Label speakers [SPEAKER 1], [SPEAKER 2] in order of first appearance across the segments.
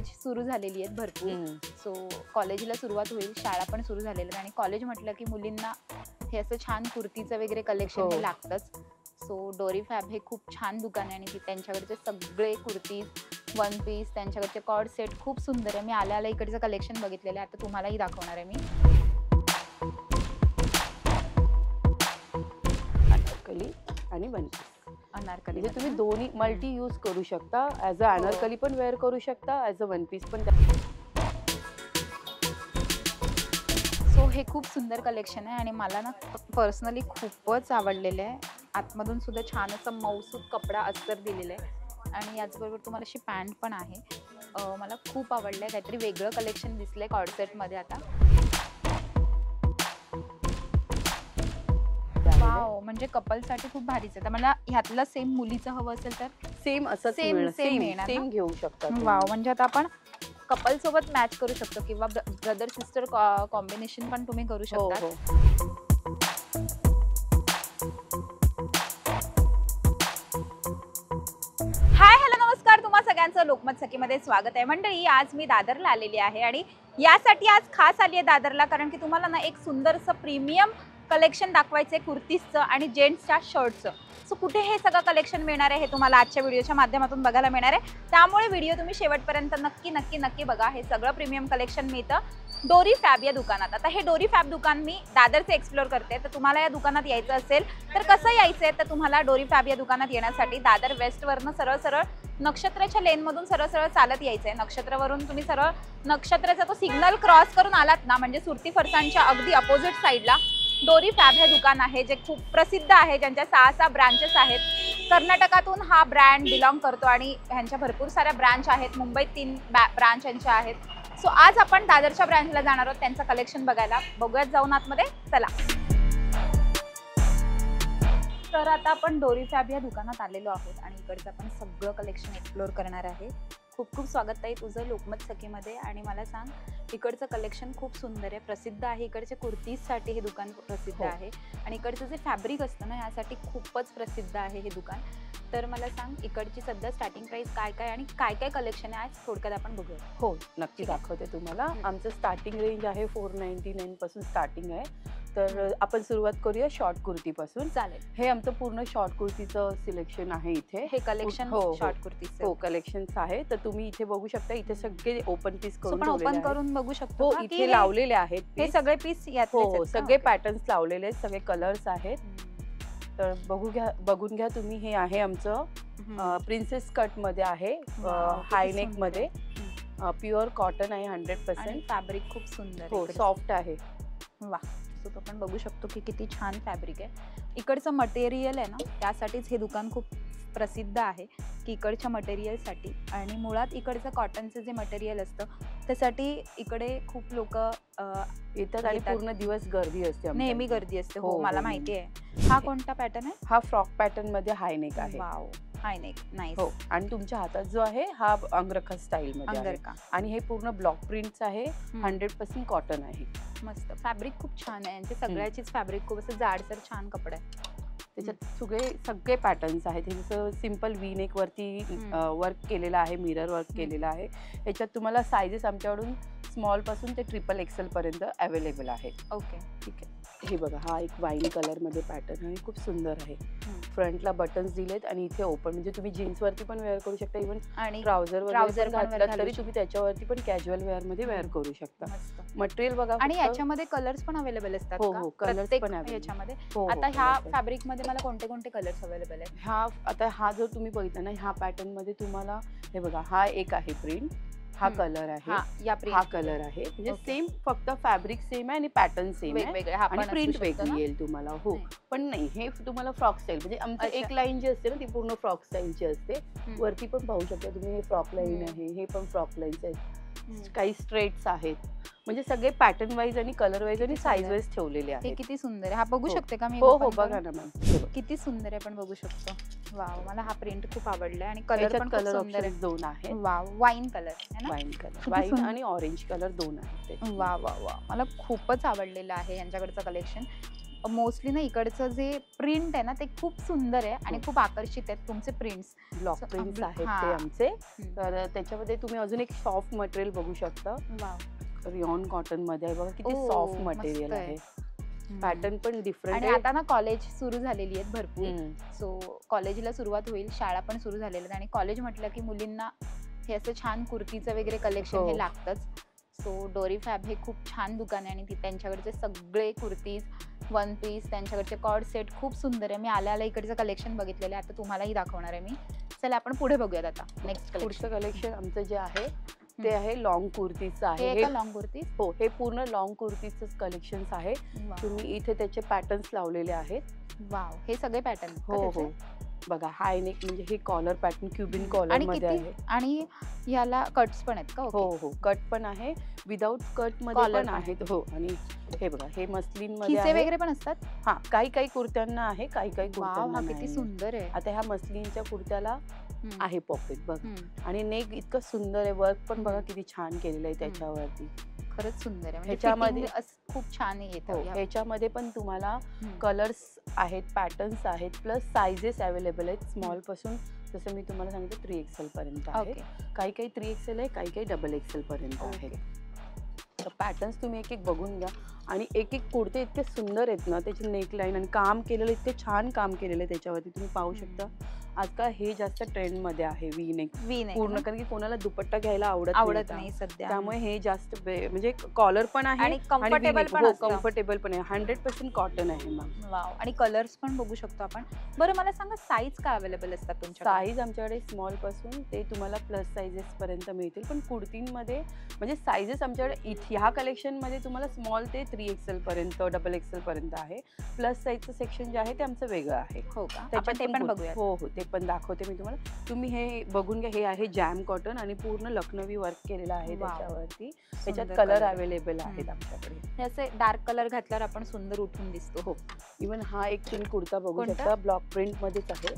[SPEAKER 1] College सुरू झालेली आहेत भरपूर. सो कॉलेजला सुरुवात होईल, शाळा पण सुरू झालेली आहे आणि कॉलेज म्हटलं की मुलींना हे असं छान कुर्तीचं वगैरे कलेक्शन हे लागतंच. सो डोरी फॅब हे खूप छान दुकान आहे आणि त्यांच्याकडचे सगळे कुर्तीज, वन पीस, त्यांच्याकडचे कॉर्ड सेट खूप सुंदर आहे. मी आल्या इकडचं कलेक्शन बघितलेलं आहे, आता तुम्हालाही दाखवणार आहे मी.
[SPEAKER 2] अनारकली आणि वन पीस.
[SPEAKER 1] अनारकली
[SPEAKER 2] म्हणजे तुम्ही दोन्ही मल्टी यूज करू शकता. ॲज अ अनारकली पण वेअर करू शकता, ॲज अ वन पीस पण.
[SPEAKER 1] सो हे खूप सुंदर कलेक्शन आहे आणि मला ना पर्सनली खूपच आवडलेलं आहे. आतमधून सुद्धा छान असं मऊसूत कपडा अस्तर दिलेलं आहे आणि याचबरोबर तुम्हाला अशी पॅन्ट पण आहे. मला खूप आवडलं आहे, काहीतरी वेगळं कलेक्शन दिसलंय कॉर्डसेटमध्ये आता. वाव, म्हणजे कपलसाठी खूप भारीच आहे. मला ह्यातलं सेम मुलीचं हवं असेल तर
[SPEAKER 2] सेम असं सेम घेऊ शकता.
[SPEAKER 1] वाव, म्हणजे आता आपण कपल सोबत मॅच करू शकतो किंवा ब्रदर सिस्टर कॉम्बिनेशन पण तुम्ही करू शकता. हाय, हॅलो, नमस्कार. तुम्हा सगळ्यांचं लोकमत सखीमध्ये स्वागत आहे. मंडळी, आज मी दादरला आलेली आहे आणि यासाठी आज खास आली आहे दादरला, कारण की तुम्हाला ना एक सुंदरसं प्रीमियम कलेक्शन दाखवायचं आहे कुर्तीजचं आणि जेंट्सच्या शर्टचं. सो कुठे हे सगळं कलेक्शन मिळणार आहे हे तुम्हाला आजच्या व्हिडिओच्या माध्यमातून बघायला मिळणार आहे. त्यामुळे व्हिडिओ तुम्ही शेवटपर्यंत नक्की बघा. हे सगळं प्रीमियम कलेक्शन मिळतं डोरी फॅब या दुकानात. आता हे डोरी फॅब दुकान मी दादरचे एक्सप्लोर करते, तर तुम्हाला या दुकानात यायचं असेल तर कसं यायचं आहे, तर तुम्हाला डोरी फॅब या दुकानात येण्यासाठी दादर वेस्टवरनं सरळ नक्षत्राच्या लेनमधून सरळ चालत यायचं आहे. नक्षत्रावरून तुम्ही सरळ नक्षत्राचा तो सिग्नल क्रॉस करून आलात ना, म्हणजे सुरती फरसाणच्या अगदी अपोजिट साईडला डोरी फॅब हे दुकान आहे, जे खूप प्रसिद्ध आहे, ज्यांच्या 6 ब्रांचेस आहेत. कर्नाटकातून हा ब्रँड बिलॉंग करतो आणि ह्यांच्या भरपूर साऱ्या ब्रांच आहेत. मुंबईत 3 ब्रांच यांच्या आहेत. सो आज आपण दादरच्या ब्रँचला जाणार आहोत त्यांचं कलेक्शन बघायला. बघूयात जाऊन आतमध्ये, चला. तर आता आपण डोरी फॅब या दुकानात आलेलो आहोत आणि इकडचं आपण सगळं कलेक्शन एक्सप्लोर करणार आहे. खूप स्वागत आहे तुझं लोकमत सखीमध्ये. आणि मला सांग, इकडचं कलेक्शन खूप सुंदर आहे, प्रसिद्ध आहे. इकडचे कुर्तीजसाठी हे दुकान प्रसिद्ध आहे आणि इकडचं जे फॅब्रिक असतं ना, यासाठी खूपच प्रसिद्ध आहे हे दुकान. तर मला सांग, इकडची सध्या स्टार्टिंग प्राइस काय आणि काय कलेक्शन आहे आज थोडक्यात आपण बघूया.
[SPEAKER 2] हो, नक्की दाखवते तुम्हाला. आमचं स्टार्टिंग रेंज आहे 499 पासून स्टार्टिंग आहे. तर आपण सुरुवात करूया शॉर्ट कुर्तीपासून.
[SPEAKER 1] चालेल.
[SPEAKER 2] हे आमचं पूर्ण शॉर्ट कुर्तीचं सिलेक्शन आहे इथे.
[SPEAKER 1] हे कलेक्शन शॉर्ट कुर्तीचं
[SPEAKER 2] हो कलेक्शन्स आहे. तर तुम्ही इथे बघू शकता, इथे सगळे ओपन पीस
[SPEAKER 1] करून बघू शकतो.
[SPEAKER 2] हो, इथे लावलेले आहेत
[SPEAKER 1] हे सगळे पीस.
[SPEAKER 2] हो, सगळे पॅटर्न्स लावलेले आहेत, सगळे कलर्स आहेत. तर बघून घ्या तुम्ही. हे आहे आमचं प्रिन्सेस कट मध्ये आहे, हायनेक मध्ये, प्युअर कॉटन आहे 100%.
[SPEAKER 1] फॅब्रिक खूप सुंदर,
[SPEAKER 2] हो, सॉफ्ट आहे.
[SPEAKER 1] वा, तो आपण बघू शकतो की किती छान फॅब्रिक आहे. इकडचं मटेरियल आहे ना, त्यासाठीच हे दुकान खूप प्रसिद्ध आहे की इकडच्या मटेरियलसाठी. आणि मुळात इकडचं कॉटनचं जे मटेरियल असतं त्यासाठी इकडे खूप लोक
[SPEAKER 2] येतात आणि पूर्ण दिवस गर्दी असते,
[SPEAKER 1] नेहमी गर्दी असते. हो, मला माहिती आहे. हा कोणता पॅटर्न आहे?
[SPEAKER 2] हा फ्रॉक पॅटर्न मध्ये हायनेक आहे.
[SPEAKER 1] Wow, high neck, nice.
[SPEAKER 2] हो, आणि तुमच्या हातात जो आहे हा अंगरखा स्टाईल मध्ये आहे आणि हे पूर्ण ब्लॉक प्रिंट्स आहे, 100% कॉटन आहे.
[SPEAKER 1] मस्त फॅब्रिक, खूप छान आहे. यांचे सगळ्याचीच फॅब्रिक खूप असं जाडसर छान कपडा आहे.
[SPEAKER 2] त्याच्यात सगळे पॅटर्न्स आहेत. हे जसं सिम्पल वी नेक वरती वर्क केलेलं आहे, मिरर वर्क केलेलं आहे. याच्यात तुम्हाला सायझेस आमच्याकडून स्मॉल पासून ते XXL पर्यंत अवेलेबल आहेत.
[SPEAKER 1] ओके,
[SPEAKER 2] ठीक आहे. हे बघा, हा एक वाईन कलर मध्ये पॅटर्न आहे, खूप सुंदर आहे. फ्रंटला बटन्स दिलेत आणि इथे ओपन, म्हणजे तुम्ही जीन्स वरती पण वेअर करू शकता, इव्हन
[SPEAKER 1] आणि
[SPEAKER 2] ट्राउझर घातला तरी तुम्ही त्याच्यावरती पण कॅज्युअल वेअर मध्ये वेअर करू शकता. मटेरियल बघा,
[SPEAKER 1] आणि याच्यामध्ये कलर्स पण अवेलेबल असतात.
[SPEAKER 2] हो, कलर्स पण
[SPEAKER 1] याच्यामध्ये. आता ह्या फॅब्रिक मध्ये मला कोणते कलर्स अवेलेबल आहेत?
[SPEAKER 2] हा जो तुम्ही बघितला ना, ह्या पॅटर्न मध्ये तुम्हाला हे बघा, हा एक आहे प्रिंट, हा कलर आहे, हा कलर आहे. म्हणजे सेम, फक्त फॅब्रिक सेम आहे आणि पॅटर्न सेम आहे आणि प्रिंट वेगळी येईल तुम्हाला. हो, पण नाही, हे तुम्हाला फ्रॉक स्टाईल, म्हणजे आमची एक लाईन जी असते ना, ती पूर्ण फ्रॉक स्टाईलची असते. वरती पण पाहू शकता तुम्ही, हे फ्रॉक लाईन आहे, हे पण फ्रॉक लाईन्स आहेत, काही स्ट्रेट्स आहेत. म्हणजे सगळे पॅटर्न वाईज आणि कलर वाईज आणि साईज वाईज ठेवलेले आहेत.
[SPEAKER 1] हे किती सुंदर आहे. हा बघू शकते का मी?
[SPEAKER 2] हो, बघा ना मॅम,
[SPEAKER 1] किती सुंदर आहे, पण बघू शकतो. वाव, मला हा प्रिंट खूप आवडलाय आणि कलर पण
[SPEAKER 2] कलर ऑप्शन 2 आहेत.
[SPEAKER 1] वाव, वाईन कलर,
[SPEAKER 2] वाईन आणि ऑरेंज कलर 2 आहेत.
[SPEAKER 1] वा, मला खूपच आवडलेलं आहे यांच्याकडचं कलेक्शन. मोस्टली ना इकडचं जे प्रिंट आहे ना ते खूप सुंदर आहे आणि खूप आकर्षित आहेत तुमचे प्रिंट्स.
[SPEAKER 2] ब्लॉक प्रिंट्स आहेत ते आमचे. तर त्याच्यामध्ये तुम्ही अजून एक सॉफ्ट मटेरियल बघू शकता. रियॉन कॉटन मध्ये आहे बघा, किती सॉफ्ट मटेरियल आहे. पॅटर्न पण डिफरंट
[SPEAKER 1] आणि आता ना कॉलेज सुरू झालेली आहेत भरपूर. सो कॉलेजला सुरुवात होईल, शाळा पण सुरू झालेल्या आहेत आणि कॉलेज म्हटलं की मुलींना हे असं छान कुर्तीचं वगैरे कलेक्शन हे लागतंच. सो डोरी फॅब हे खूप छान दुकान आहे आणि त्यांच्याकडचे सगळे कुर्तीज, वन पीस, त्यांच्याकडचे कॉर्ड सेट खूप सुंदर आहे. मी आल्या इकडचं कलेक्शन बघितलेलं आहे, आता तुम्हालाही दाखवणार आहे मी. चला आपण पुढे बघूयात आता नेक्स्ट
[SPEAKER 2] पुढचं कलेक्शन आमचं जे आहे ते आहे लॉंग कुर्तीचं आहे.
[SPEAKER 1] हे लॉंग कुर्ती?
[SPEAKER 2] हो, हे पूर्ण लॉंग कुर्तीचंच कलेक्शन्स आहे. तुम्ही इथे त्याचे पॅटर्न्स लावलेले आहेत.
[SPEAKER 1] वाव, हे सगळे पॅटर्न?
[SPEAKER 2] हो हो, बघा हाय नेक म्हणजे हे कॉलर पॅटर्न क्युबिन कॉलर मध्ये आहे.
[SPEAKER 1] आणि याला कट्स पण आहेत का?
[SPEAKER 2] हो हो, कट पण आहे, विदाउट कट मध्ये पण आहेत. हो, आणि हे बघा हे मस्लिन मध्ये
[SPEAKER 1] खिसे वगैरे पण असतात.
[SPEAKER 2] हा, काही कुर्त्यांना आहे, काही कुर्त्यांना नाही.
[SPEAKER 1] किती सुंदर आहे.
[SPEAKER 2] आता ह्या मस्लिनच्या कुर्त्याला आहे पॉकेट बघ, आणि नेक इतकं सुंदर आहे. वर्क पण बघा किती छान केलेलं आहे त्याच्यावरती.
[SPEAKER 1] खरंच सुंदर आहे.
[SPEAKER 2] ह्याच्यामध्ये
[SPEAKER 1] खूप छान येतं.
[SPEAKER 2] ह्याच्यामध्ये पण तुम्हाला कलर्स आहेत, पॅटर्न्स आहेत, प्लस साइजेस अवेलेबल आहेत. स्मॉल पासून जसं मी तुम्हाला सांगितलं 3XL पर्यंत आहे. काही 3XL आहे, काही XXL पर्यंत आहे. तर पॅटर्न्स तुम्ही एक बघून घ्या. आणि एक कुर्ते इतके सुंदर आहेत ना, त्याचे नेकलाईन आणि काम केलेलं, इतके छान काम केलेलं आहे त्याच्यावरती. तुम्ही पाहू शकता. आजकाल हे जास्त ट्रेंड मध्ये आहे वी नेक पूर्ण, कारण की कोणाला दुपट्टा घ्यायला आवडत नाही सध्या. त्यामुळे हे जास्त म्हणजे कॉलर पण आहे आणि कम्फर्टेबल पण आहे. 100% कॉटन आहे मॅम.
[SPEAKER 1] वाव, आणि कलर्स पण बघू शकतो आपण. बरं मला सांगा, साईज काय अवेलेबल असतात तुमच्या?
[SPEAKER 2] साईज आमच्याकडे स्मॉल पासून ते तुम्हाला प्लस साईजेस पर्यंत मिळतील. पण कुर्तींमध्ये म्हणजे साईजेस आमच्याकडे ह्या कलेक्शन मध्ये तुम्हाला स्मॉल ते 3XL पर्यंत, XXL पर्यंत आहे. प्लस साईजचं सेक्शन जे आहे ते आमचं वेगळं आहे.
[SPEAKER 1] हो का? आपण ते पण बघूया.
[SPEAKER 2] हो हो, ते पण दाखवते मी तुम्हाला. तुम्ही हे बघून घ्या. हे आहे जॅम कॉटन आणि पूर्ण लखनवी वर्क केलेलं आहे त्याच्यावरती. त्याच्यात कलर अवेलेबल आहेत आमच्याकडे.
[SPEAKER 1] असे डार्क कलर घातल्यावर आपण सुंदर उठून दिसतो.
[SPEAKER 2] हो, इव्हन हा एक तुम्ही कुर्ता बघू शकता, ब्लॉक प्रिंट मध्येच आहे.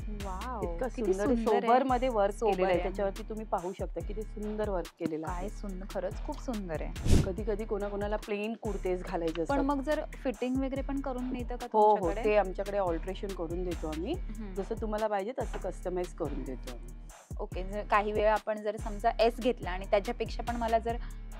[SPEAKER 2] इतका सुंदर सोबर मध्ये वर्क केलेलं आहे त्याच्यावरती. तुम्ही पाहू शकता किती सुंदर वर्क केलेलं आहे.
[SPEAKER 1] सुंदर, खरंच खूप सुंदर आहे.
[SPEAKER 2] कधी कोणाकोणाला प्लेन कुर्तेज घालायचे
[SPEAKER 1] पण मग जर फिटिंग वगैरे पण करून मिळतं का?
[SPEAKER 2] हो हो, ते आमच्याकडे ऑल्टरेशन करून देतो आम्ही. जसं तुम्हाला पाहिजे तसं कस्टमाइज करून देतो.
[SPEAKER 1] ओके, जर काही वेळा आपण जर समजा S घेतला आणि त्याच्यापेक्षा पण मला जर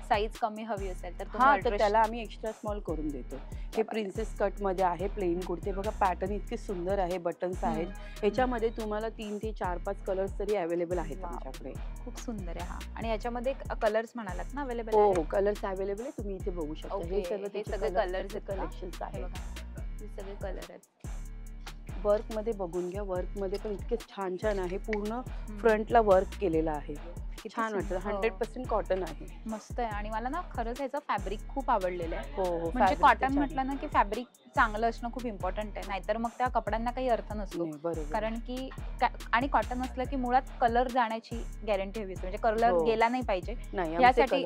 [SPEAKER 1] साईज कमी हवी असेल तर
[SPEAKER 2] त्याला आम्ही एक्स्ट्रा स्मॉल करून देतो. हे प्रिन्सेस कट मध्ये आहे, प्लेन कुर्ते बघा. पॅटर्न इतके सुंदर आहे, बटन्स आहेत. ह्याच्यामध्ये तुम्हाला 3 ते 4-5 कलर्स तरी अवेलेबल आहेत आमच्याकडे.
[SPEAKER 1] खूप सुंदर आहे हा. आणि याच्यामध्ये कलर्स म्हणालात ना अवेलेबल?
[SPEAKER 2] हो हो, कलर्स अवेलेबल आहे. तुम्ही इथे बघू शकता. हे सगळे कलर्स कलेक्शन्स आहे.
[SPEAKER 1] हे सगळे कलर आहेत.
[SPEAKER 2] वर्क मध्ये बघून घ्या. वर्क मध्ये पण इतके छान आहे. पूर्ण फ्रंटला वर्क केलेलं आहे. छान वाटतं. 100% कॉटन आहे.
[SPEAKER 1] मस्त आहे. आणि मला ना खरंच ह्याचं फॅब्रिक खूप आवडलेलं आहे.
[SPEAKER 2] हो,
[SPEAKER 1] म्हणजे कॉटन म्हटलं ना की फॅब्रिक चांगलं असणं खूप इम्पॉर्टंट आहे. नाहीतर मग त्या कपड्यांना काही अर्थ नसतो. कारण की आणि कॉटन असलं की मुळात कलर जाण्याची गॅरंटी हवी असते. म्हणजे कलर गेला नाही पाहिजे यासाठी.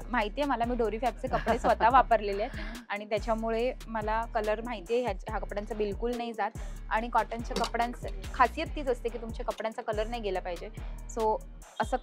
[SPEAKER 1] माहितीये मला, मी डोरी फॅबचे कपडे स्वतः वापरलेले आहेत आणि त्याच्यामुळे मला कलर माहितीये ह्या कपड्यांचा बिलकुल नाही जात. आणि कॉटनच्या कपड्यांचं खासियत तीच असते की तुमच्या कपड्यांचा कलर नाही गेला पाहिजे. सो असं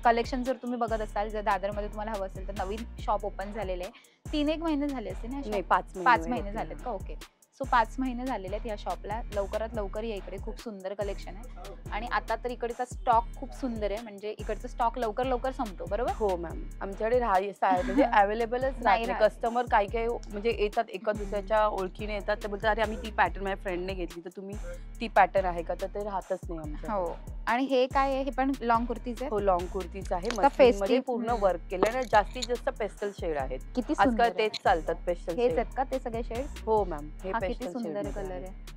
[SPEAKER 1] कलेक्शन जर तुम्ही बघत असाल, जर दादरमध्ये तुम्हाला हवं असेल तर नवीन शॉप ओपन झालेले आहे. 3-1 महिने झाले असते ना? 5 महिने झालेत का? ओके. सो 5 महिने झालेले आहेत या शॉपला. लवकरात लवकर या इकडे. खूप सुंदर कलेक्शन आहे. आणि आता तर इकडचा स्टॉक खूप सुंदर आहे. म्हणजे इकडचा स्टॉक लवकर संपतो. बरोबर?
[SPEAKER 2] हो मॅम, आमच्याकडे म्हणजे अवेलेबलच नाही. कस्टमर काही म्हणजे येतात, एका दुसऱ्याच्या ओळखीने येतात. ते बोलतात अरे आम्ही ती पॅटर्न माझ्या फ्रेंडने घेतली, तर तुम्ही ती पॅटर्न आहे का? तर ते राहतच नाही आमच्या.
[SPEAKER 1] हो. आणि हे काय आहे? हे पण लॉंग कुर्तीज आहे?
[SPEAKER 2] हो, लॉंग कुर्तीज आहे. मस्लिनमध्ये पूर्ण वर्क केलं. जास्तीत जास्त पेस्टल शेड आहेत.
[SPEAKER 1] किती
[SPEAKER 2] आजकाल तेच चालतात, पेस्टल.
[SPEAKER 1] हेच आहेत का ते सगळे शेड्स?
[SPEAKER 2] हो मॅम, हे
[SPEAKER 1] किती सुंदर कलर आहे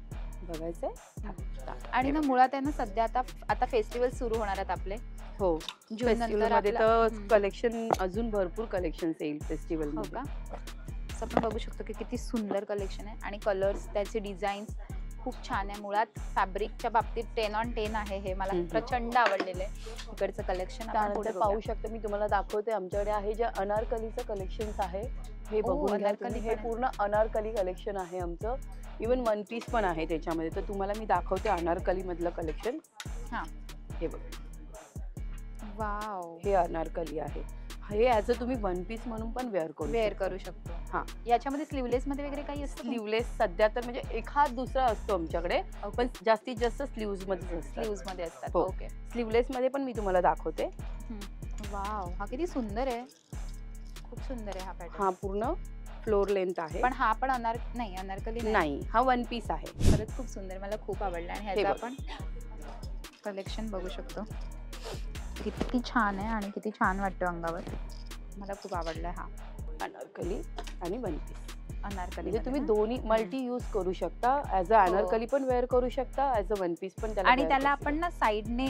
[SPEAKER 2] बघायचंय.
[SPEAKER 1] आणि ना मुळात आहे ना सध्या आता फेस्टिवल सुरू होणार आहेत आपले.
[SPEAKER 2] हो, फेस्टिवल मध्ये तर कलेक्शन अजून भरपूर कलेक्शन येईल फेस्टिवल मध्ये.
[SPEAKER 1] हो का? असं आपण बघू शकतो की किती सुंदर कलेक्शन आहे. आणि कलर्स, त्याचे डिझाईन्स खूप छान आहे. मुळात फॅब्रिकच्या बाबतीत 10 on 10 आहे. हे मला प्रचंड आवडलेलं आहे इकडचं कलेक्शन.
[SPEAKER 2] आपण पाहू शकतो, मी तुम्हाला दाखवते. आमच्याकडे आहे जे अनारकलीचं कलेक्शन आहे, हे बघून घ्या. हे पूर्ण अनारकली कलेक्शन आहे आमचं. इवन वन पीस पण आहे त्याच्यामध्ये. तर तुम्हाला मी दाखवते अनारकली मधलं कलेक्शन. हे बघ,
[SPEAKER 1] वाव,
[SPEAKER 2] हे अनारकली आहे. हे ॲज अ तुम्ही वन पीस म्हणून पण वेअर
[SPEAKER 1] करू शकतो.
[SPEAKER 2] हा,
[SPEAKER 1] याच्यामध्ये स्लीवलेस मध्ये वगैरे काही असतं?
[SPEAKER 2] स्लीवलेस सध्या तर म्हणजे एखाद दुसरा असतो आमच्याकडे, पण जास्तीत जास्त स्लीव्ज मध्ये असतात.
[SPEAKER 1] ओके.
[SPEAKER 2] स्लीवलेस मध्ये पण मी तुम्हाला दाखवते.
[SPEAKER 1] वाव, हा किती सुंदर आहे, खूप सुंदर आहे हा पॅटर्न.
[SPEAKER 2] हा पूर्ण फ्लोर लेंथ आहे.
[SPEAKER 1] पण हा पण अनारकली
[SPEAKER 2] नाही, हा वन पीस आहे.
[SPEAKER 1] खरंच खूप सुंदर, मला खूप आवडला. आणि ह्याचं आपण कलेक्शन बघू शकतो, किती छान आहे आणि किती छान वाटतं अंगावर. मला खूप आवडलाय हा
[SPEAKER 2] अनारकली आणि वन पीस.
[SPEAKER 1] अनारकली
[SPEAKER 2] म्हणजे तुम्ही दोन्ही मल्टी यूज करू शकता. ॲज अ अनारकली पण वेअर करू शकता, ॲज अ वन पीस पण त्याला.
[SPEAKER 1] आणि त्याला आपण ना साईडने,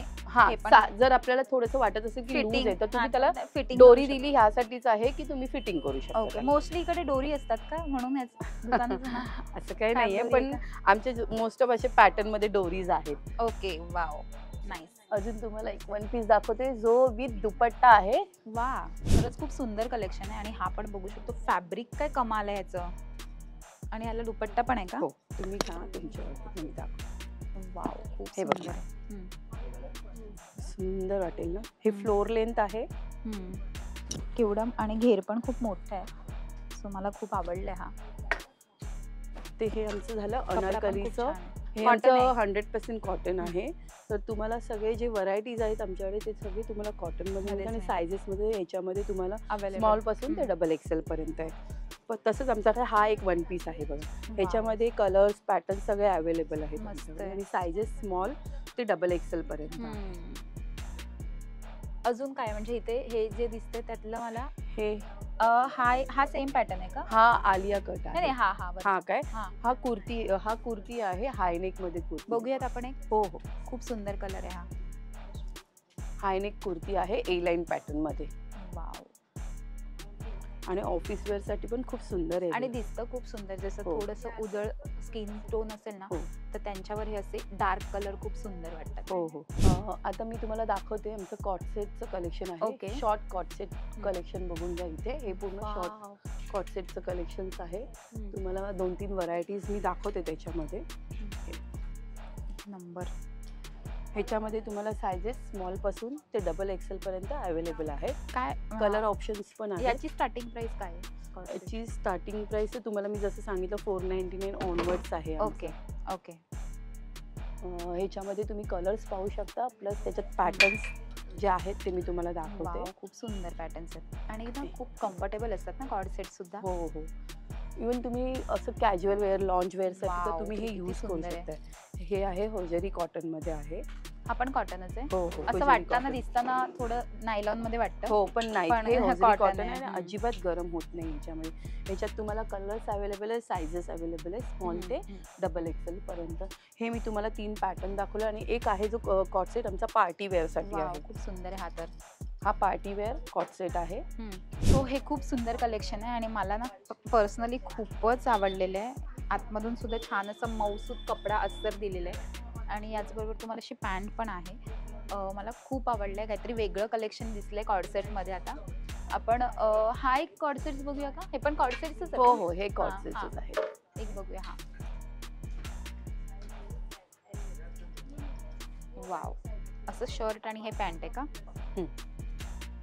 [SPEAKER 2] जर आपल्याला थोडंसं वाटत असेल की लूज आहे तर तुम्ही त्याला
[SPEAKER 1] फिटिंग
[SPEAKER 2] दोरी दिली ह्यासाठीच आहे की तुम्ही फिटिंग करू शकता.
[SPEAKER 1] मोस्टली इकडे दोरी असतात का, म्हणून
[SPEAKER 2] असं काही नाहीये, पण आमचे मोस्ट ऑफ असे पॅटर्न मध्ये डोरीज आहेत.
[SPEAKER 1] Okay, wow, nice.
[SPEAKER 2] अजून तुम्हाला एक वन पीस दाखवते जो विथ दुपट्टा आहे.
[SPEAKER 1] वा, खरंच खूप सुंदर कलेक्शन आहे. आणि हा पण बघू शकतो, फॅब्रिक काय कमाल आहे ह्याचं. आणि ह्याला दुपट्टा पण आहे का?
[SPEAKER 2] हो, तुम्ही घ्या तुमच्यावरती, मी दाखव.
[SPEAKER 1] वाव, खूप
[SPEAKER 2] हे बघा, सुंदर वाटेल ना. हे फ्लोर लेंथ आहे
[SPEAKER 1] केवढं, आणि घेर पण खूप मोठा आहे. सो मला खूप आवडलंय हा.
[SPEAKER 2] ते हे आमचं झालं अनारकलीचं. हे आमचं 100% कॉटन आहे. तर तुम्हाला सगळे जे व्हरायटीज आहेत आमच्याकडे ते सगळे तुम्हाला कॉटन मध्ये आणि सायझेस मध्ये याच्यामध्ये तुम्हाला स्मॉल पासून ते डबल एक्सेल पर्यंत आहे. पण तसंच आमच्याकडे हा एक वन पीस आहे बघा. ह्याच्यामध्ये कलर्स पॅटर्न सगळे अवेलेबल आहेत आणि सायझेस स्मॉल ते डबल एक्सेल पर्यंत.
[SPEAKER 1] अजून काय, म्हणजे इथे हे जे दिसतंय त्यातलं मला
[SPEAKER 2] हे
[SPEAKER 1] हा सेम पॅटर्न आहे का?
[SPEAKER 2] हा आलिया कट आहे.
[SPEAKER 1] नाही,
[SPEAKER 2] हा काय, हा कुर्ती आहे हायनेक मध्ये. कुर्ती
[SPEAKER 1] बघूयात आपण एक.
[SPEAKER 2] हो,
[SPEAKER 1] खूप सुंदर कलर आहे हा.
[SPEAKER 2] हायनेक कुर्ती आहे ए लाईन पॅटर्न मध्ये.
[SPEAKER 1] वाव,
[SPEAKER 2] आणि ऑफिस वेअर साठी पण खूप सुंदर आहे
[SPEAKER 1] आणि दिसतं खूप सुंदर. जसं थोडंसं उजळ स्किन टोन असेल ना तर त्यांच्यावर हे असे डार्क कलर खूप सुंदर वाटतात.
[SPEAKER 2] हो. आता मी तुम्हाला दाखवते आमचं कॉटसेटचं कलेक्शन आहे. शॉर्ट कॉटसेट कलेक्शन बघून घ्या. इथे हे पूर्ण शॉर्ट कॉटसेटचं कलेक्शन आहे. तुम्हाला 2-3 व्हरायटीज मी दाखवते त्याच्यामध्ये.
[SPEAKER 1] नंबर
[SPEAKER 2] ह्याच्यामध्ये तुम्हाला सायझेस स्मॉल पासून ते डबल एक्सेल पर्यंत अवेलेबल आहे.
[SPEAKER 1] काय
[SPEAKER 2] कलर ऑप्शन्स पण आहेत.
[SPEAKER 1] याची स्टार्टिंग प्राइस काय आहे?
[SPEAKER 2] याची स्टार्टिंग प्राइस तुम्हाला मी जसं सांगितलं 499 ऑनवर्ड्स आहे.
[SPEAKER 1] ओके.
[SPEAKER 2] ह्याच्यामध्ये तुम्ही कलर्स पाहू शकता, प्लस त्याच्यात पॅटर्न्स जे आहेत ते मी तुम्हाला दाखवते.
[SPEAKER 1] खूप सुंदर पॅटर्न्स आहेत आणि एकदम खूप कम्फर्टेबल असतात ना कॉर्ड सेट सुद्धा.
[SPEAKER 2] हो. इवन तुम्ही असं कॅज्युअल वेअर, लॉन्ज वेअर साठी तर तुम्ही हे यूज करू शकता. हे आहे होजरी कॉटन मध्ये आहे.
[SPEAKER 1] हा पण कॉटनच आहे.
[SPEAKER 2] हो.
[SPEAKER 1] असं वाटताना दिसताना थोडं नायलॉन मध्ये वाटतं.
[SPEAKER 2] हो, पण नाही, हे होजरी कॉटन आहे. अजिबात गरम होत नाही याच्यामध्ये. याच्यात तुम्हाला कलर्स अवेलेबल आहे, सायझेस अवेलेबल आहे, स्मॉल ते डबल एक्सेल पर्यंत. हे मी तुम्हाला 3 पॅटर्न दाखवले आणि एक आहे जो कॉटसेट आमचा पार्टी वेअर साठी आहे.
[SPEAKER 1] खूप सुंदर आहे हा. तर
[SPEAKER 2] हा पार्टी वेअर कॉटसेट आहे.
[SPEAKER 1] सो हे खूप सुंदर कलेक्शन आहे आणि मला ना पर्सनली खूपच आवडलेलं आहे. आतमधून सुद्धा छान असं मऊसूत कपडा अस्तर दिलेला आहे आणि याचबरोबर तुम्हाला अशी पॅन्ट पण आहे. मला खूप आवडलं आहे. काहीतरी वेगळं कलेक्शन दिसलंय कॉर्डसेटमध्ये. आता आपण हा एक कॉर्डसेट बघूया का? हे पण कॉर्डसेटच?
[SPEAKER 2] हो, हे कॉर्डसेटच आहे.
[SPEAKER 1] एक बघूया. हा, वाव, असं शर्ट आणि हे पॅन्ट आहे का?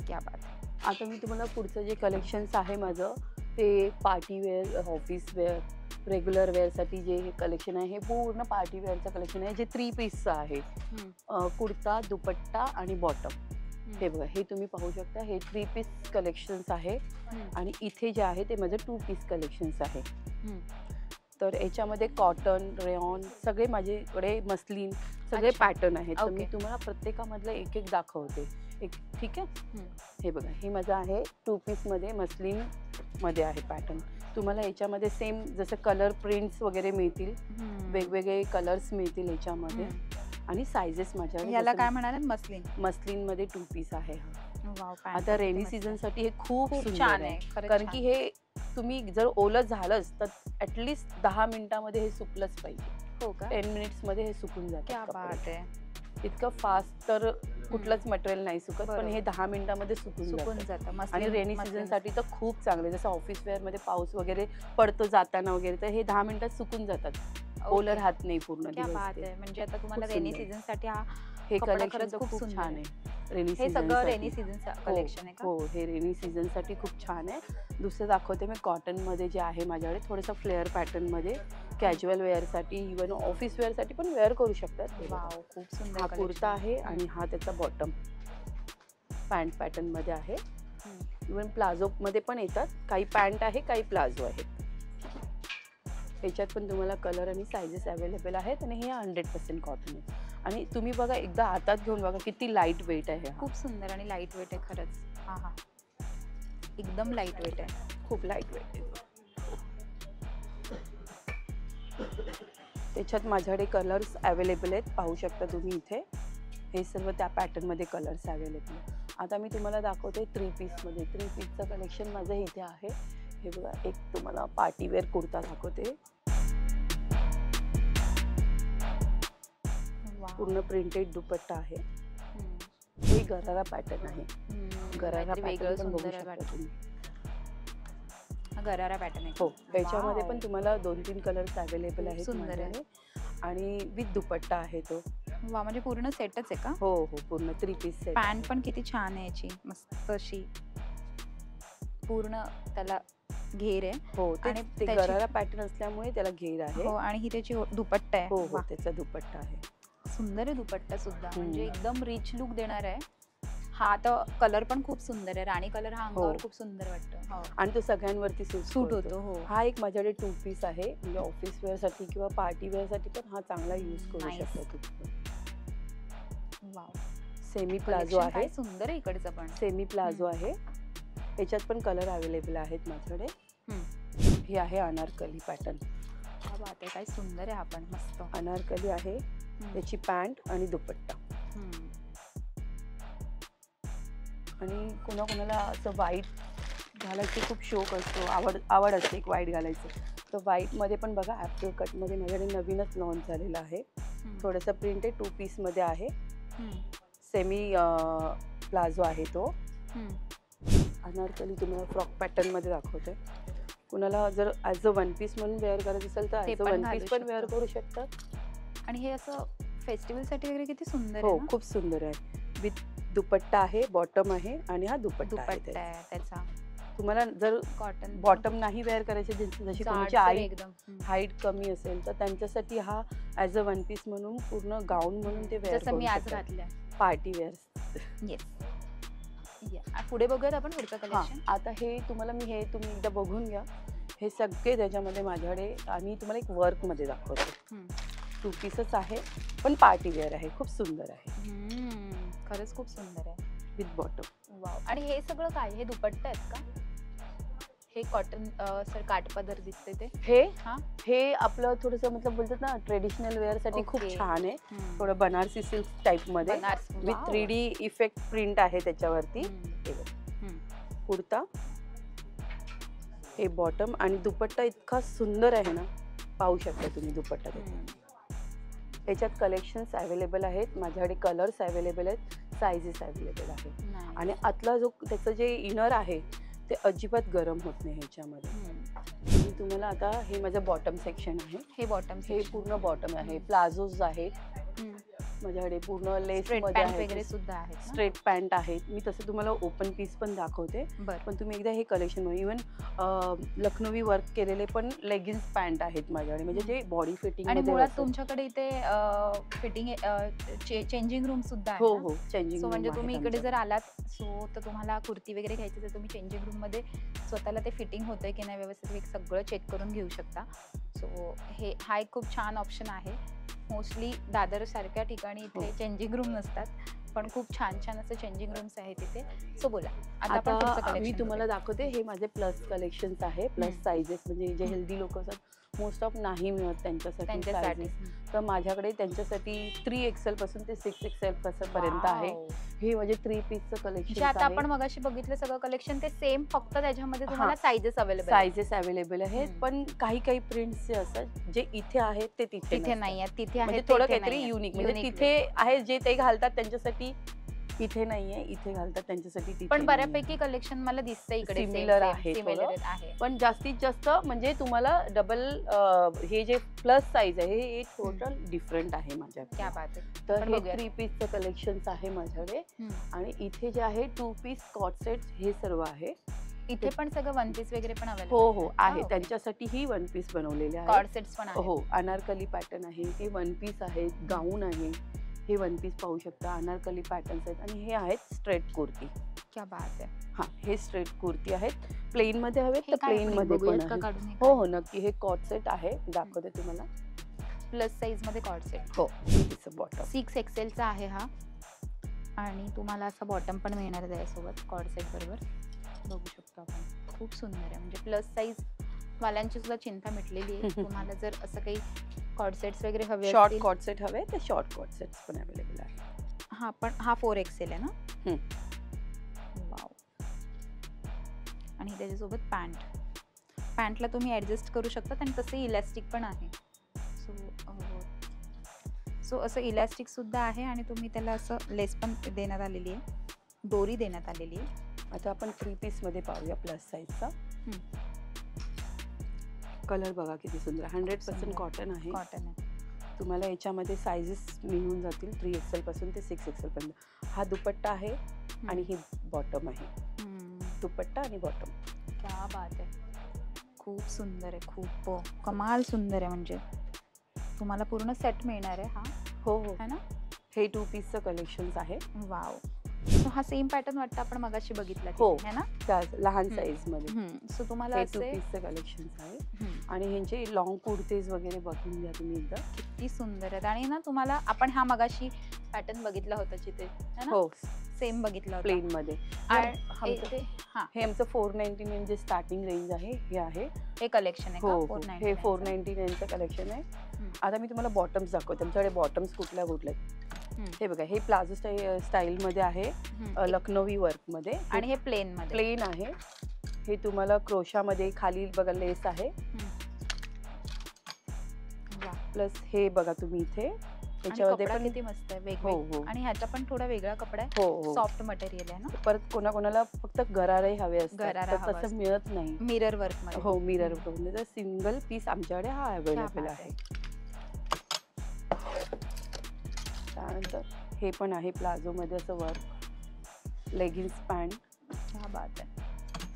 [SPEAKER 1] क्या बात.
[SPEAKER 2] आता मी तुम्हाला पुढचं जे कलेक्शन्स आहे माझं ते party wear, office wear, regular वेअरसाठी जे हे कलेक्शन आहे हे पूर्ण पार्टी वेअरचं कलेक्शन आहे, जे 3 पीसचं आहे. कुर्ता, दुपट्टा आणि बॉटम. हे बघा, हे तुम्ही पाहू शकता. हे 3 पीस कलेक्शन्स आहे आणि इथे जे आहे ते माझं 2 पीस कलेक्शन्स आहे. तर याच्यामध्ये कॉटन, रेयॉन सगळे माझ्याकडे, मस्लिन सगळे पॅटर्न आहेत. तर मी तुम्हाला प्रत्येकामधलं एक एक दाखवते. ठीक आहे. हे बघा, हे माझं आहे 2 पीस मध्ये, मस्लिन मध्ये आहे पॅटर्न. तुम्हाला याच्यामध्ये सेम जसं कलर प्रिंट्स वगैरे मिळतील, वेगवेगळे कलर्स मिळतील याच्यामध्ये आणि सायझेस माझ्याकडे.
[SPEAKER 1] याला काय म्हणाले?
[SPEAKER 2] मस्लिन मध्ये 2 पीस आहे.
[SPEAKER 1] आता
[SPEAKER 2] रेनी सीझन साठी हे खूप
[SPEAKER 1] छान आहे,
[SPEAKER 2] कारण की हे तुम्ही जर ओलं झालंच तर ऍटलीस्ट 10 मिनिटामध्ये हे सुकलंच पाहिजे.
[SPEAKER 1] हो का?
[SPEAKER 2] 10 मिनिट्स मध्ये हे सुकून जातं.
[SPEAKER 1] क्या बात आहे.
[SPEAKER 2] इतकं फास्ट तर कुठलंच मटेरियल नाही सुकत, पण हे 10 मिनिटामध्ये सुकून जातं. आणि रेनी सीझन साठी तर खूप चांगले. जसं ऑफिस वेअर मध्ये पाऊस वगैरे पडतो जाताना वगैरे, तर हे 10 मिनिटात सुकून जातात. ओलं राहत नाही पूर्ण.
[SPEAKER 1] क्या बात आहे. म्हणजे आता तुम्हाला रेनी सीझन साठी हा
[SPEAKER 2] हे कलेक्शन खूप छान आहे.
[SPEAKER 1] हे सगळं रेनी सीझन कलेक्शन आहे का?
[SPEAKER 2] हो, हे रेनी सीझन साठी खूप छान आहे. दुसरं दाखवते मी कॉटन मध्ये जे आहे माझ्याकडे, थोडंसं फ्लेअर पॅटर्न मध्ये, कॅज्युअल वेअर साठी, इव्हन ऑफिस वेअर साठी पण वेअर करू शकतात.
[SPEAKER 1] वाव, खूप सुंदर.
[SPEAKER 2] हा कुर्ता आहे आणि हा त्याचा बॉटम पॅन्ट पॅटर्न मध्ये आहे. इव्हन प्लाझो मध्ये पण येतात, काही पॅन्ट आहे काही प्लाझो आहेत. याच्यात पण तुम्हाला कलर आणि साइजेस अवेलेबल आहेत आणि हे 100% कॉटन आहे. आणि तुम्ही बघा, एकदा हातात घेऊन बघा किती लाईट वेट आहे.
[SPEAKER 1] खूप सुंदर आणि लाईट वेट आहे खरंच. हा, एकदम लाईट वेट आहे,
[SPEAKER 2] खूप लाईट वेट आहे. त्याच्यात माझ्याकडे कलर्स अवेलेबल आहेत, पाहू शकता तुम्ही इथे. हे सर्व त्या पॅटर्न मध्ये कलर्स अवेलेबल आहेत. आता मी तुम्हाला दाखवते 3 पीसमध्ये. 3 पीसचं कलेक्शन माझं इथे आहे. हे बघा, एक तुम्हाला पार्टी वेअर कुर्ता दाखवते. पूर्ण प्रिंटेड दुपट्टा आहे. हे गरारा पॅटर्न आहे. गरारा पॅटर्न पण बघू शकता तुम्ही.
[SPEAKER 1] गरारा पॅटर्न आहे.
[SPEAKER 2] हो, त्याच्यामध्ये पण तुम्हाला 2-3 कलर्स अवेलेबल आहेत. सुंदर आहे. आणि विथ दुपट्टा आहे तो.
[SPEAKER 1] वा, म्हणजे पूर्ण सेटच आहे का?
[SPEAKER 2] हो हो, पूर्ण 3 पीस सेट.
[SPEAKER 1] पॅन्ट पण किती छान आहे याची, मस्त अशी पूर्ण त्याला घेर आहे.
[SPEAKER 2] हो, आणि ते गरारा पॅटर्न असल्यामुळे त्याला घेर आहे.
[SPEAKER 1] हो, आणि ही त्याची दुपट्टा आहे.
[SPEAKER 2] हो हो, त्याचा दुपट्टा आहे.
[SPEAKER 1] सुंदर आहे दुपट्टा सुद्धा, म्हणजे एकदम रिच लुक देणार आहे. हा तर कलर पण खूप सुंदर आहे, राणी कलर. हा अंगावर खूप सुंदर वाटतो
[SPEAKER 2] आणि तो सगळ्यांवरती सूट होतो.
[SPEAKER 1] हो,
[SPEAKER 2] हा एक माझ्याकडे 2 पीस आहे, म्हणजे ऑफिस वेअर साठी किंवा पार्टी वेअर साठी पण हा चांगला यूज करू शकतो तुम्ही.
[SPEAKER 1] वाव,
[SPEAKER 2] सेमी प्लाझो आहे.
[SPEAKER 1] सुंदर आहे इकडचं पण.
[SPEAKER 2] सेमी प्लाझो आहे. याच्यात पण कलर अवेलेबल आहेत माझ्याकडे. हे आहे अनारकली पॅटर्न.
[SPEAKER 1] हा बात आहे, काय सुंदर आहे. हा पण मस्त
[SPEAKER 2] अनारकली आहे. त्याची पॅन्ट आणि दुपट्टा. आणि कोणाकोणाला असं व्हाईट घालायची खूप शौक असतो, आवड असते एक व्हाईट घालायचं. तर व्हाईटमध्ये पण बघा, ॲप्रिल कटमध्ये माझ्याकडे नवीनच लॉन्च झालेलं आहे. थोडंसं प्रिंटेड 2 पीसमध्ये आहे. सेमी प्लाझो आहे तो. अनारकली तुम्हाला फ्रॉक पॅटर्नमध्ये दाखवते. कुणाला जर ॲज अ 1 पीस म्हणून वेअर करायचं असेल तर ॲज अ 1 पीस पण वेअर करू शकतात.
[SPEAKER 1] आणि हे असं फेस्टिवलसाठी वगैरे किती सुंदर आहे.
[SPEAKER 2] हो, खूप सुंदर आहे. विथ दुपट्टा आहे, बॉटम आहे आणि हा दुपट्टा आहे
[SPEAKER 1] त्याचा.
[SPEAKER 2] तुम्हाला जर कॉटन बॉटम नाही वेअर करायचे, जशी कोणाची हाईट कमी असेल तर त्यांच्यासाठी हा ॲज अ 1 पीस म्हणून, पूर्ण गाऊन म्हणून ते वेअर करू शकतात. Party wear.
[SPEAKER 1] येस. पुढे बघूयात आपण पुढचं कलेक्शन.
[SPEAKER 2] आता हे तुम्ही एकदा बघून घ्या. हे सगळे त्याच्यामध्ये माझ्याकडे. आणि तुम्हाला एक वर्क मध्ये दाखवते. 2 पीसच आहे, पण पार्टी वेअर आहे. खूप सुंदर आहे.
[SPEAKER 1] खरंच खूप सुंदर आहे.
[SPEAKER 2] With bottom.
[SPEAKER 1] वाव. आणि हे सगळं काय, हे दुपट्टा आहेत का? हे कॉटन सर काठपदर दिसते ते.
[SPEAKER 2] हे आपलं थोडंसं मतलब बोलतात ना, ट्रेडिशनल वेअर साठी खूप छान आहे. थोडं बनारसी सिल्क टाइप मध्ये विथ 3D इफेक्ट प्रिंट आहे त्याच्यावरती. कुर्ता, हे बॉटम आणि दुपट्टा इतका सुंदर आहे ना, पाहू शकता तुम्ही दुपट्टा. याच्यात कलेक्शन्स अवेलेबल आहेत माझ्याकडे, कलर्स अवेलेबल आहेत, साइजेस अवेलेबल आहेत. आणि आतला जो त्याचं जे इनर आहे ते अजिबात गरम होत नाही ह्याच्यामध्ये. मी तुम्हाला आता, हे माझं बॉटम सेक्शन आहे. हे पूर्ण बॉटम आहे. प्लाझोज आहेत माझ्याकडे, पूर्ण लेस मध्ये
[SPEAKER 1] वगैरे सुद्धा आहेत,
[SPEAKER 2] स्ट्रेट पॅन्ट आहेत. मी तसं तुम्हाला ओपन पीस पण दाखवते. पण तुम्ही एकदा हे कलेक्शन, इव्हन लखनवी वर्क केलेले पण लेगिन्स पॅन्ट आहेत माझ्याकडे, म्हणजे जे बॉडी फिटिंग.
[SPEAKER 1] आणि मुळात तुमच्याकडे इथे फिटिंग चेंजिंग रूम सुद्धा आहे.
[SPEAKER 2] हो, चेंजिंग रूम. म्हणजे
[SPEAKER 1] तुम्ही इकडे जर आलात तर तुम्हाला कुर्ती वगैरे घ्यायची तर तुम्ही चेंजिंग रूम मध्ये स्वतःला ते फिटिंग होतंय की नाही व्यवस्थित सगळं चेक करून घेऊ शकता. सो हा एक खूप छान ऑप्शन आहे. मोस्टली दादर सारख्या ठिकाणी इथे चेंजिंग रूम नसतात, पण खूप छान छान असे चेंजिंग रूम्स आहेत इथे. सो बोला,
[SPEAKER 2] आता मी तुम्हाला दाखवते. हे माझे प्लस कलेक्शन्स आहे. प्लस साइजेस, म्हणजे जे हेल्दी लोक असतात, मोस्ट ऑफ नाही मिळत त्यांच्यासाठी. तर माझ्याकडे त्यांच्यासाठी 3XL पासून ते 6XL पर्यंत आहे. हे म्हणजे 3 पीसचं कलेक्शन.
[SPEAKER 1] आता आपण मगाशी बघितलं सगळं कलेक्शन ते सेम, फक्त त्याच्यामध्ये तुम्हाला साइजेस
[SPEAKER 2] अवेलेबल आहेत. पण काही प्रिंट्स जे असतात जे इथे आहेत ते तिथे
[SPEAKER 1] नाही आहेत. तिथे
[SPEAKER 2] आहे थोडं काहीतरी युनिक, म्हणजे तिथे आहे जे ते घालतात त्यांच्यासाठी इथे नाहीये, इथे घालतात त्यांच्यासाठी तिथे
[SPEAKER 1] पण बऱ्यापैकी कलेक्शन मला दिसतंय इकडे
[SPEAKER 2] सिमिलर आहे, पण जास्तीत जास्त म्हणजे तुम्हाला डबल हे जे प्लस साईज आहे हे टोटल डिफरंट आहे माझ्याकडे.
[SPEAKER 1] क्या बात आहे.
[SPEAKER 2] तर हे 3 पीसचं कलेक्शन आहे माझ्याकडे. आणि इथे जे आहे 2 पीस कॉट सेट हे सर्व आहे.
[SPEAKER 1] इथे पण सगळं 1 पीस वगैरे पण अवेलेबल
[SPEAKER 2] हो आहे, त्यांच्यासाठी ही 1 पीस बनवलेले आहे.
[SPEAKER 1] कॉट सेट्स पण आहेत.
[SPEAKER 2] हो, अनारकली पॅटर्न आहे, हे 1 पीस आहे, गाऊन आहे, हे 1 पीस पाहू शकता, अनारकली पॅटर्न्स आहेत. आणि हे आहेत स्ट्रेट कुर्ती.
[SPEAKER 1] क्या बात आहे.
[SPEAKER 2] हा, हे स्ट्रेट कुर्ती आहेत. प्लेन मध्ये हवेत तर प्लेन मध्ये पण आहे. हो नक्की. हे कॉट सेट आहे, दाखवते तुम्हाला.
[SPEAKER 1] प्लस साईज मध्ये कॉट सेट.
[SPEAKER 2] हो, बॉटम
[SPEAKER 1] 6 XL चा आहे हा. आणि तुम्हाला असं बॉटम पण मिळणार आहे त्यासोबत कॉट सेट बरोबर. बघू शकतो आपण, खूप सुंदर आहे. म्हणजे प्लस साईज वाल्यांची सुद्धा चिंता मिटलेली आहे. तुम्हाला जर असं काही कॉट सेट्स वगैरे हवे,
[SPEAKER 2] शॉर्ट कॉट सेट हवे तर शॉर्ट कॉट सेट्स पण अवेलेबल आहे.
[SPEAKER 1] हा, पण हा 4 XL आहे ना. वाव. आणि त्याच्यासोबत पॅन्टला तुम्ही ऍडजस्ट करू शकता आणि तसे इलॅस्टिक पण आहे. सो असं इलॅस्टिक सुद्धा आहे आणि तुम्ही त्याला असं लेस पण देण्यात आलेली आहे, दोरी देण्यात आलेली आहे.
[SPEAKER 2] आता आपण 3 पीस मध्ये पाहूया प्लस साईजचा. कलर बघा किती सुंदर. 100% कॉटन आहे. तुम्हाला याच्यामध्ये साइजेस मिळून जातील 3 XL पासून ते 6 XL पर्यंत. हा दुपट्टा आहे आणि ही बॉटम आहे. दुपट्टा आणि बॉटम.
[SPEAKER 1] क्या बात आहे. खूप सुंदर आहे, खूप कमाल सुंदर आहे. म्हणजे तुम्हाला पूर्ण सेट मिळणार आहे. हा
[SPEAKER 2] हो
[SPEAKER 1] है ना.
[SPEAKER 2] हे 2 पीसचं कलेक्शन आहे.
[SPEAKER 1] वाव. सो हा सेम पॅटर्न वाटतं आपण मगाशी बघितला है ना,
[SPEAKER 2] त्याच लहान साईज मध्ये.
[SPEAKER 1] सो तुम्हाला
[SPEAKER 2] 2 पीसचं कलेक्शन आहे. आणि ह्यांचे लॉंग कुर्तीज वगैरे बघून घ्या तुम्ही एकदा, किती
[SPEAKER 1] सुंदर आहेत. आणि ना तुम्हाला आपण हा मगाशी पॅटर्न बघितला होता जिथे,
[SPEAKER 2] हो
[SPEAKER 1] सेम बघितला होता
[SPEAKER 2] प्लेन मध्ये. हे आमचं 499 जे स्टार्टिंग रेंज आहे हे आहे. हे कलेक्शन आहे. हो, हे 499चं कलेक्शन आहे. आता मी तुम्हाला बॉटम्स दाखवते. आमच्याकडे बॉटम्स कुठल्या आहेत. हे बघा, हे प्लाझो स्टाईल मध्ये आहे, लखनवी वर्क मध्ये. आणि
[SPEAKER 1] हे प्लेन
[SPEAKER 2] आहे. हे तुम्हाला क्रोशामध्ये खाली बघा लेस आहे. प्लस हे बघा तुम्ही इथे
[SPEAKER 1] त्याच्यामध्ये पण किती मस्त आहे. हो. आणि ह्याचा पण थोडा वेगळा कपडा आहे. हो, सॉफ्ट मटेरियल आहे ना.
[SPEAKER 2] परत कोणाकोणाला फक्त गरारे हवे असतात, तसं मिळत नाही.
[SPEAKER 1] मिरर वर्क मध्ये.
[SPEAKER 2] हो, मिरर वर्क मध्ये. सिंगल पीस आमच्याकडे हा अवेलेबल आहे. त्यानंतर हे पण आहे प्लाझो मध्ये असं वर्क. Leggings pant.
[SPEAKER 1] क्या बात आहे.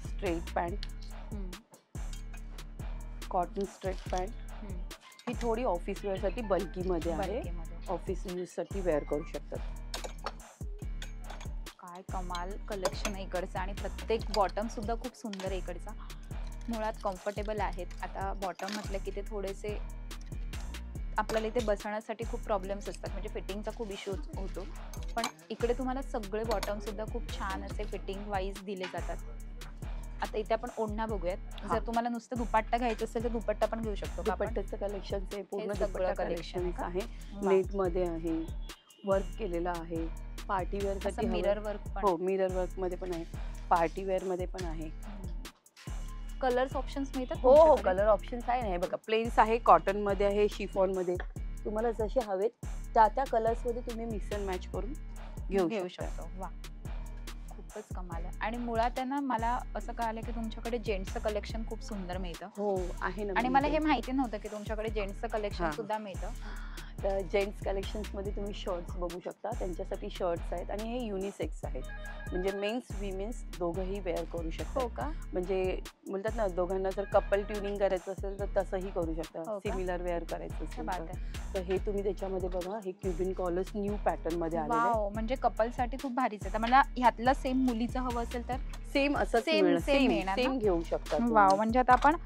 [SPEAKER 2] Straight pant, cotton straight pant. ही थोडी ऑफिस वेअर साठी बल्की मध्ये आहे. ऑफिस यूज साठी वेअर करू शकतात.
[SPEAKER 1] काय कमाल कलेक्शन आहे इकडचं. आणि प्रत्येक बॉटम सुद्धा खूप सुंदर आहे इकडचा. मुळात कम्फर्टेबल आहेत. आता बॉटम म्हटलं की ते थोडेसे आपल्याला इथे बसण्यासाठी खूप प्रॉब्लेम्स असतात, म्हणजे फिटिंगचा खूप इश्यू होतो. पण इकडे तुम्हाला सगळे बॉटम सुद्धा खूप छान असे फिटिंग वाईज दिले जातात. आता इथे आपण ओढणा बघूयात. जर तुम्हाला नुसतं दुपट्टा घ्यायचं असेल तर दुपट्टा पण घेऊ शकतो.
[SPEAKER 2] दुपट्ट्याचं कलेक्शन पूर्ण दुपट्टा कलेक्शन आहे. नेट मध्ये आहे, वर्क केलेलं आहे. पार्टी वेअर साठी
[SPEAKER 1] मिरर वर्क पण.
[SPEAKER 2] हो, मिरर वर्क मध्ये पण आहे, पार्टी वेअर मध्ये पण आहे.
[SPEAKER 1] कलर्स ऑप्शन्स मिळतात.
[SPEAKER 2] हो, कलर ऑप्शन्स आहे ना. हे बघा, प्लेन्स आहे, कॉटन मध्ये आहे, शिफॉन मध्ये. तुम्हाला जसे हवेत त्या कलर्स मध्ये तुम्ही मिक्स अँड मॅच करून घेऊ शकता.
[SPEAKER 1] वा, खूपच कमाल आहे. आणि मुळात आहे ना, मला असं कळालं की तुमच्याकडे जेंट्सचं कलेक्शन खूप सुंदर मिळतं.
[SPEAKER 2] हो, आहे ना.
[SPEAKER 1] आणि मला हे माहिती नव्हतं की तुमच्याकडे जेंट्सचं कलेक्शन सुद्धा मिळतं.
[SPEAKER 2] तर जेंट्स कलेक्शन्समध्ये तुम्ही शर्ट्स बघू शकता, त्यांच्यासाठी शर्ट्स आहेत. आणि हे युनिसेक्स आहेत, म्हणजे मेन्स विमेन्स दोघंही वेअर करू शकतो.
[SPEAKER 1] हो का.
[SPEAKER 2] म्हणजे बोलतात ना, दोघांना जर कपल ट्युनिंग करायचं असेल तर तसंही करू शकता. सिमिलर वेअर करायचं असेल तर हे तुम्ही त्याच्यामध्ये बघा, हे क्युबिन कॉलर्स न्यू पॅटर्न मध्ये आलेलं आहे.
[SPEAKER 1] म्हणजे कपलसाठी खूप भारीच आहे. तर मला ह्यातलं सेम मुलीचं हवं असेल तर
[SPEAKER 2] सेम असं सेम घेऊ शकता.
[SPEAKER 1] वाव. म्हणजे आता आपण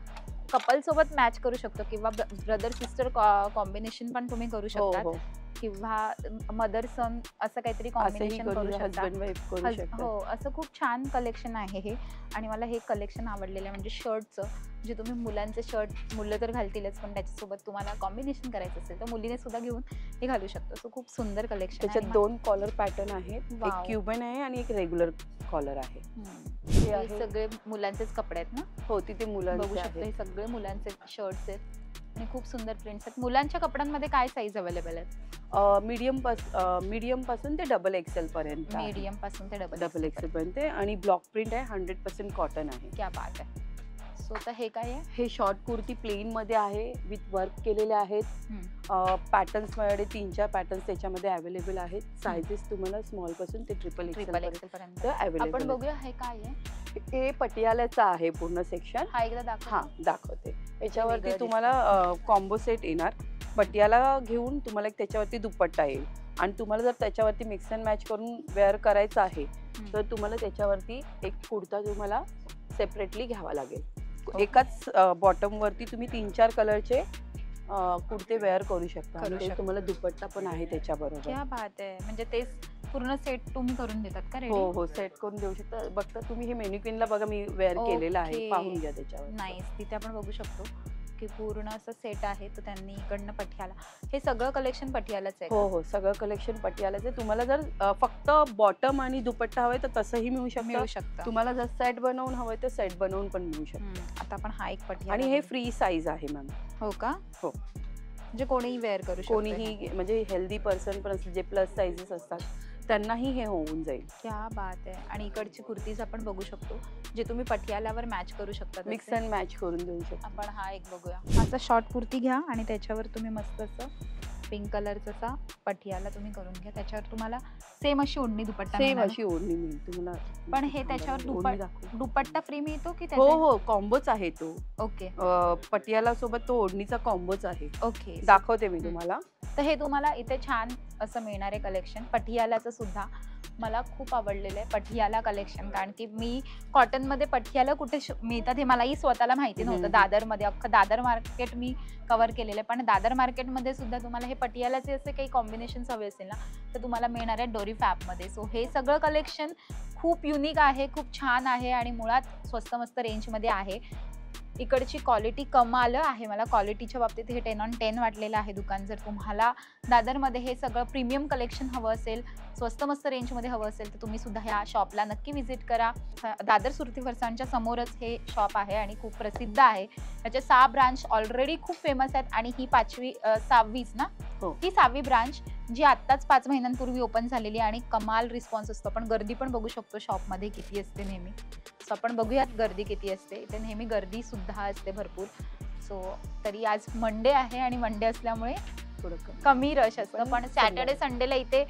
[SPEAKER 1] कपल सोबत मॅच करू शकतो किंवा ब्रदर सिस्टर कॉम्बिनेशन पण तुम्ही करू शकता. किंवा मदर सन असं काहीतरी कॉम्बिनेशन करू शकता. हो, असं खूप छान कलेक्शन आहे हे. आणि मला हे कलेक्शन आवडलेलं आहे. म्हणजे शर्टचं, जे तुम्ही मुलांचे शर्ट मुलं तर घालतीलच, पण त्याच्यासोबत तुम्हाला कॉम्बिनेशन करायचं असेल तर मुलीने सुद्धा घेऊन हे घालू शकतो. सो खूप सुंदर कलेक्शन.
[SPEAKER 2] त्याच्यात 2 कॉलर पॅटर्न आहेत, एक क्युबन आहे आणि एक रेग्युलर कॉलर आहे.
[SPEAKER 1] हे सगळे मुलांचेच कपडे आहेत ना.
[SPEAKER 2] हो, तिथे मुलांचे
[SPEAKER 1] बघू शकतो. हे सगळे मुलांचे शर्ट्स आहेत. आणि खूप सुंदर प्रिंट्स आहेत. मुलांच्या कपड्यांमध्ये काय साईज अवेलेबल आहेत?
[SPEAKER 2] मीडियम पासून ते डबल एक्सेल पर्यंत.
[SPEAKER 1] मीडियम पासून ते
[SPEAKER 2] डबल एक्सेल पर्यंत आणि ब्लॉक प्रिंट आहे, 100% कॉटन आहे.
[SPEAKER 1] क्या बात आहे. सो तर हे काय आहे?
[SPEAKER 2] हे शॉर्ट कुर्ती प्लेन मध्ये आहे, विथ वर्क केलेले आहेत. पॅटर्न्स मध्ये 3-4 पॅटर्न्स त्याच्यामध्ये अवेलेबल आहेत. साइजेस तुम्हाला स्मॉल पासून ते ट्रिपल एक्सेल पर्यंत अवेलेबल.
[SPEAKER 1] आपण बघूया हे काय आहे.
[SPEAKER 2] हे पटियालाचं आहे पूर्ण सेक्शन.
[SPEAKER 1] हा एकदा दाखव.
[SPEAKER 2] दाखवते. याच्यावरती तुम्हाला कॉम्बो सेट येणार. पटियाला घेऊन तुम्हाला एक त्याच्यावरती दुपट्टा येईल आणि तुम्हाला जर त्याच्यावरती मिक्स अँड मॅच करून वेअर करायचं आहे तर तुम्हाला त्याच्यावरती एक कुर्ता तुम्हाला सेपरेटली घ्यावा लागेल. एकाच बॉटम वरती तुम्ही 3-4 कलरचे कुर्ते वेअर करू शकता. तुम्हाला दुपट्टा पण आहे त्याच्याबरोबर.
[SPEAKER 1] क्या बात आहे. म्हणजे तेच पूर्ण सेट तुम्ही करून देतात का?
[SPEAKER 2] हो सेट करून देऊ शकता. बघता तुम्ही हे मेन्युक्विनला बघा मी वेअर केलेलं आहे, पाहून घ्या त्याच्यावर.
[SPEAKER 1] नाईस. तिथे आपण बघू शकतो की पूर्ण असं सेट आहे. तर त्यांनी इकडनं पटियाला, हे सगळं कलेक्शन पटियालाच आहे.
[SPEAKER 2] हो सगळं कलेक्शन पटियालाच आहे. तुम्हाला जर फक्त बॉटम आणि दुपट्टा हवंय तर तसंही मिळू शकतं. तुम्हाला जर सेट बनवून हवंय तर सेट बनवून पण मिळू शकतं.
[SPEAKER 1] आता आपण हा एक पटियाला,
[SPEAKER 2] आणि हे फ्री साईज आहे मॅम.
[SPEAKER 1] हो का?
[SPEAKER 2] हो.
[SPEAKER 1] म्हणजे कोणीही वेअर करू शकतो.
[SPEAKER 2] कोणीही, म्हणजे हेल्दी पर्सन पण असतील, जे प्लस साईजेस असतात त्यांनाही हे होऊन जाईल.
[SPEAKER 1] क्या बात आहे. आणि इकडची कुर्तीज आपण बघू शकतो जे तुम्ही पटियालावर मॅच करू शकता,
[SPEAKER 2] मिक्स अँड मॅच करून देऊ शकता.
[SPEAKER 1] आपण हा एक बघूया. असा शॉर्ट कुर्ती घ्या आणि त्याच्यावर तुम्ही मस्त असं पिंक कलरचा पटियाला तुम्ही करून घ्या. त्याच्यावर तुम्हाला सेम अशी ओढणी दुपट्टा,
[SPEAKER 2] सेम अशी ओढणी मिळेल तुम्हाला.
[SPEAKER 1] पण हे त्याच्यावर दुपट्टा फ्री मिळतो की?
[SPEAKER 2] हो कॉम्बोच आहे तो.
[SPEAKER 1] ओके.
[SPEAKER 2] पटियाला सोबत तो ओढणीचा कॉम्बोच आहे.
[SPEAKER 1] ओके,
[SPEAKER 2] दाखवते मी तुम्हाला.
[SPEAKER 1] तर हे तुम्हाला इथे छान असं मिळणार आहे कलेक्शन. पटियालाचं सुद्धा मला खूप आवडलेलं आहे पटियाला कलेक्शन, कारण की मी कॉटनमध्ये पटियाला कुठे मिळतात हे मलाही स्वतःला माहिती नव्हतं. दादरमध्ये अख्खं दादर मार्केट मी कव्हर केलेलं आहे, पण दादर मार्केटमध्ये सुद्धा तुम्हाला हे पटियालाचे असे काही कॉम्बिनेशन्स हवे असेल ना तर तुम्हाला मिळणार आहे डोरी फॅबमध्ये. सो हे सगळं कलेक्शन खूप युनिक आहे, खूप छान आहे आणि मुळात स्वस्त मस्त रेंजमध्ये आहे. इकडची क्वालिटी कमाल आहे. मला क्वालिटीच्या बाबतीत हे 10 on 10 वाटलेलं आहे दुकान. जर तुम्हाला दादरमध्ये हे सगळं प्रीमियम कलेक्शन हवं असेल, स्वस्त मस्त रेंजमध्ये हवं असेल तर तुम्ही सुद्धा ह्या शॉपला नक्की व्हिजिट करा. दादर सुरती फरसाणच्या समोरच हे शॉप आहे आणि खूप प्रसिद्ध आहे. त्याचे 6 ब्रांच ऑलरेडी खूप फेमस आहेत आणि ही 6वीच ना? ही 6वी ब्रांच जी आत्ताच 5 महिन्यांपूर्वी ओपन झालेली आणि कमाल रिस्पॉन्स असतो. आपण गर्दी पण बघू शकतो शॉपमध्ये किती असते नेहमी. सो आपण बघूयात गर्दी किती असते. इथे नेहमी गर्दी सुद्धा असते भरपूर. सो तरी आज मंडे आहे आणि मंडे असल्यामुळे थोडं कमी रश असतं, पण सॅटर्डे संडेला इथे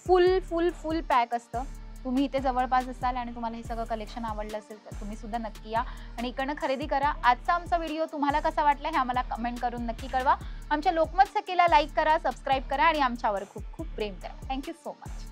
[SPEAKER 1] फुल पॅक असतं. तुम्ही इथे जवळपास असाल आणि तुम्हाला हे सगळं कलेक्शन आवडलं असेल तर तुम्ही सुद्धा नक्की या आणि इकडनं खरेदी करा. आजचा आमचा व्हिडिओ तुम्हाला कसा वाटला हे आम्हाला कमेंट करून नक्की कळवा. आमच्या लोकमत सखीला लाईक करा, सबस्क्राईब करा आणि आमच्यावर खूप खूप प्रेम करा. Thank you so much.